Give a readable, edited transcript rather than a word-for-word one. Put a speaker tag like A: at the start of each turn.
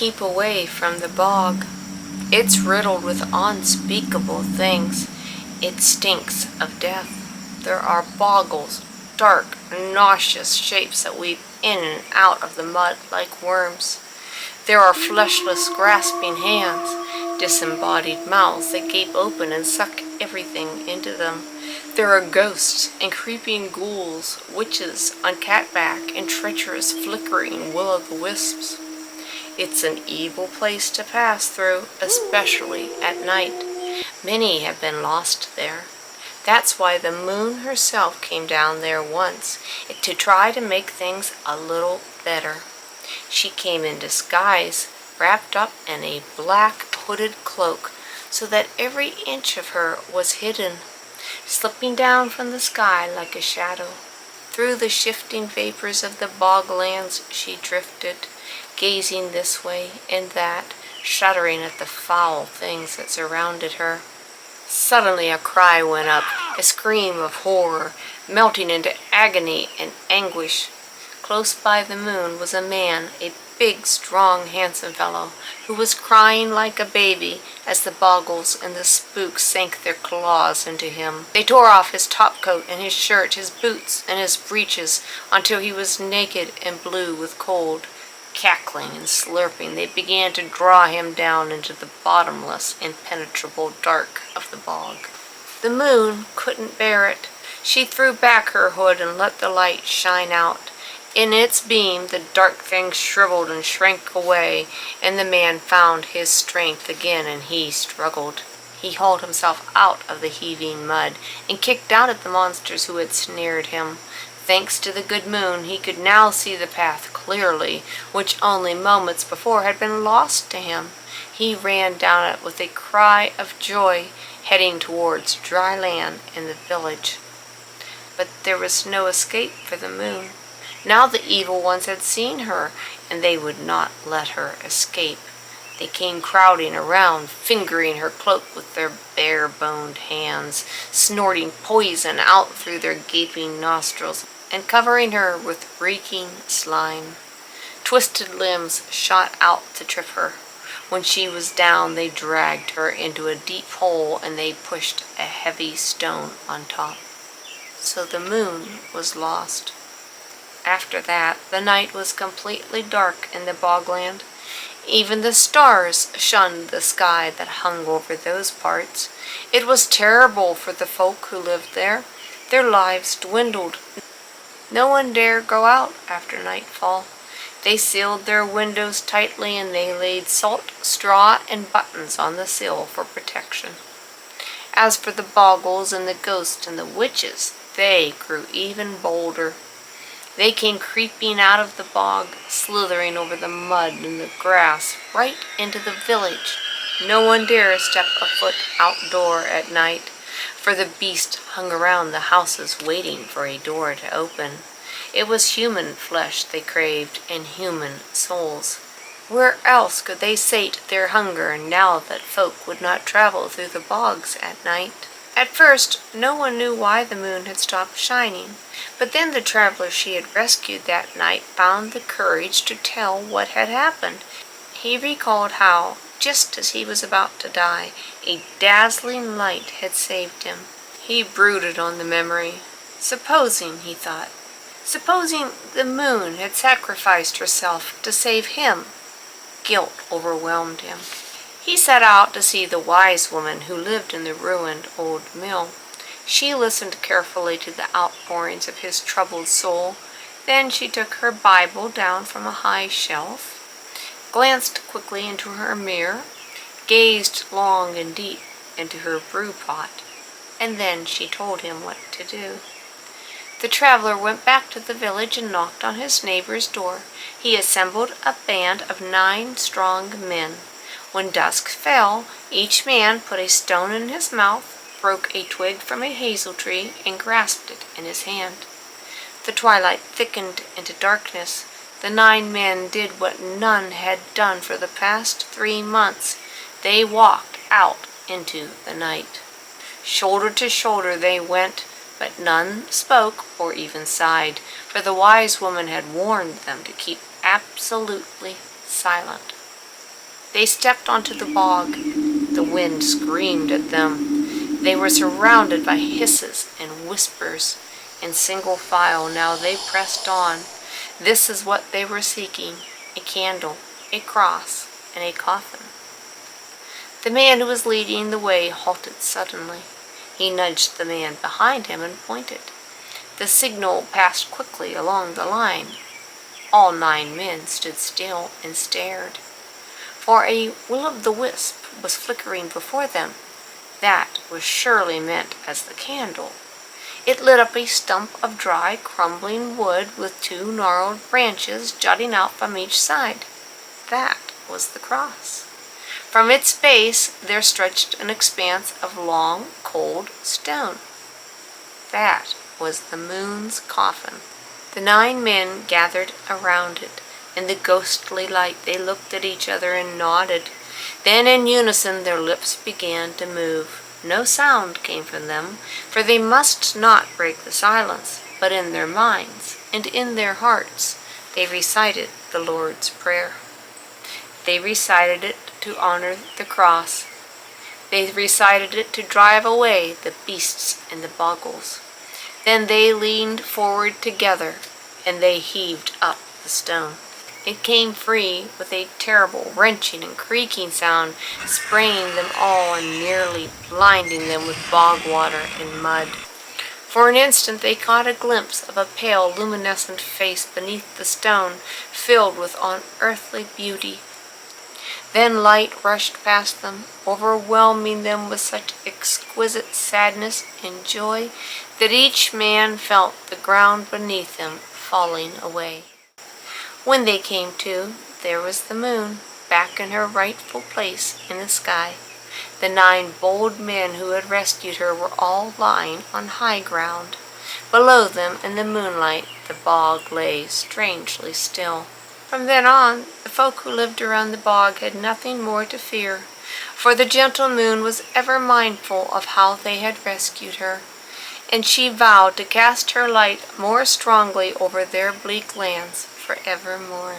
A: Keep away from the bog. It's riddled with unspeakable things. It stinks of death. There are bogles, dark, nauseous shapes that weave in and out of the mud like worms. There are fleshless, grasping hands, disembodied mouths that gape open and suck everything into them. There are ghosts and creeping ghouls, witches on catback, and treacherous, flickering will-o'-the-wisps. It's an evil place to pass through, especially at night. Many have been lost there. That's why the moon herself came down there once, to try to make things a little better. She came in disguise, wrapped up in a black hooded cloak, so that every inch of her was hidden, slipping down from the sky like a shadow. Through the shifting vapors of the boglands she drifted, gazing this way and that, shuddering at the foul things that surrounded her. Suddenly a cry went up, a scream of horror, melting into agony and anguish. Close by the moon was a man, a big, strong, handsome fellow, who was crying like a baby as the bogles and the spooks sank their claws into him. They tore off his topcoat and his shirt, his boots and his breeches, until he was naked and blue with cold. Cackling and slurping, they began to draw him down into the bottomless, impenetrable dark of the bog. The moon couldn't bear it. She threw back her hood and let the light shine out. In its beam, the dark thing shriveled and shrank away, and the man found his strength again, and he struggled. He hauled himself out of the heaving mud and kicked out at the monsters who had snared him. Thanks to the good moon, he could now see the path clearly, which only moments before had been lost to him. He ran down it with a cry of joy, heading towards dry land and the village. But there was no escape for the moon. Now the evil ones had seen her, and they would not let her escape. They came crowding around, fingering her cloak with their bare-boned hands, snorting poison out through their gaping nostrils, and covering her with reeking slime. Twisted limbs shot out to trip her. When she was down, they dragged her into a deep hole, and they pushed a heavy stone on top. So the moon was lost. After that, the night was completely dark in the bogland. Even the stars shunned the sky that hung over those parts. It was terrible for the folk who lived there. Their lives dwindled. No one dared go out after nightfall. They sealed their windows tightly, and they laid salt, straw, and buttons on the sill for protection. As for the bogles and the ghosts and the witches, they grew even bolder. They came creeping out of the bog, slithering over the mud and the grass, right into the village. No one dare step a foot outdoor at night, for the beast hung around the houses waiting for a door to open. It was human flesh they craved, and human souls. Where else could they sate their hunger now that folk would not travel through the bogs at night? At first, no one knew why the moon had stopped shining, but then the traveler she had rescued that night found the courage to tell what had happened. He recalled how, just as he was about to die, a dazzling light had saved him. He brooded on the memory. Supposing, he thought, supposing the moon had sacrificed herself to save him. Guilt overwhelmed him. He set out to see the wise woman who lived in the ruined old mill. She listened carefully to the outpourings of his troubled soul. Then she took her Bible down from a high shelf, glanced quickly into her mirror, gazed long and deep into her brew pot, and then she told him what to do. The traveler went back to the village and knocked on his neighbor's door. He assembled a band of 9 strong men. When dusk fell, each man put a stone in his mouth, broke a twig from a hazel tree, and grasped it in his hand. The twilight thickened into darkness. The 9 men did what none had done for the past 3 months. They walked out into the night. Shoulder to shoulder they went, but none spoke or even sighed, for the wise woman had warned them to keep absolutely silent. They stepped onto the bog. The wind screamed at them. They were surrounded by hisses and whispers. In single file now they pressed on. This is what they were seeking: a candle, a cross, and a coffin. The man who was leading the way halted suddenly. He nudged the man behind him and pointed. The signal passed quickly along the line. All 9 men stood still and stared. For a will-o'-the-wisp was flickering before them. That was surely meant as the candle. It lit up a stump of dry, crumbling wood with 2 gnarled branches jutting out from each side. That was the cross. From its base there stretched an expanse of long, cold stone. That was the moon's coffin. The 9 men gathered around it. In the ghostly light they looked at each other and nodded. Then in unison their lips began to move. No sound came from them, for they must not break the silence, but in their minds and in their hearts they recited the Lord's Prayer. They recited it to honor the cross. They recited it to drive away the beasts and the bogles. Then they leaned forward together, and they heaved up the stone. It came free with a terrible wrenching and creaking sound, spraying them all and nearly blinding them with bog water and mud. For an instant they caught a glimpse of a pale, luminescent face beneath the stone, filled with unearthly beauty. Then light rushed past them, overwhelming them with such exquisite sadness and joy that each man felt the ground beneath him falling away. When they came to, there was the moon, back in her rightful place in the sky. The 9 bold men who had rescued her were all lying on high ground. Below them, in the moonlight, the bog lay strangely still. From then on, the folk who lived around the bog had nothing more to fear, for the gentle moon was ever mindful of how they had rescued her, and she vowed to cast her light more strongly over their bleak lands forevermore.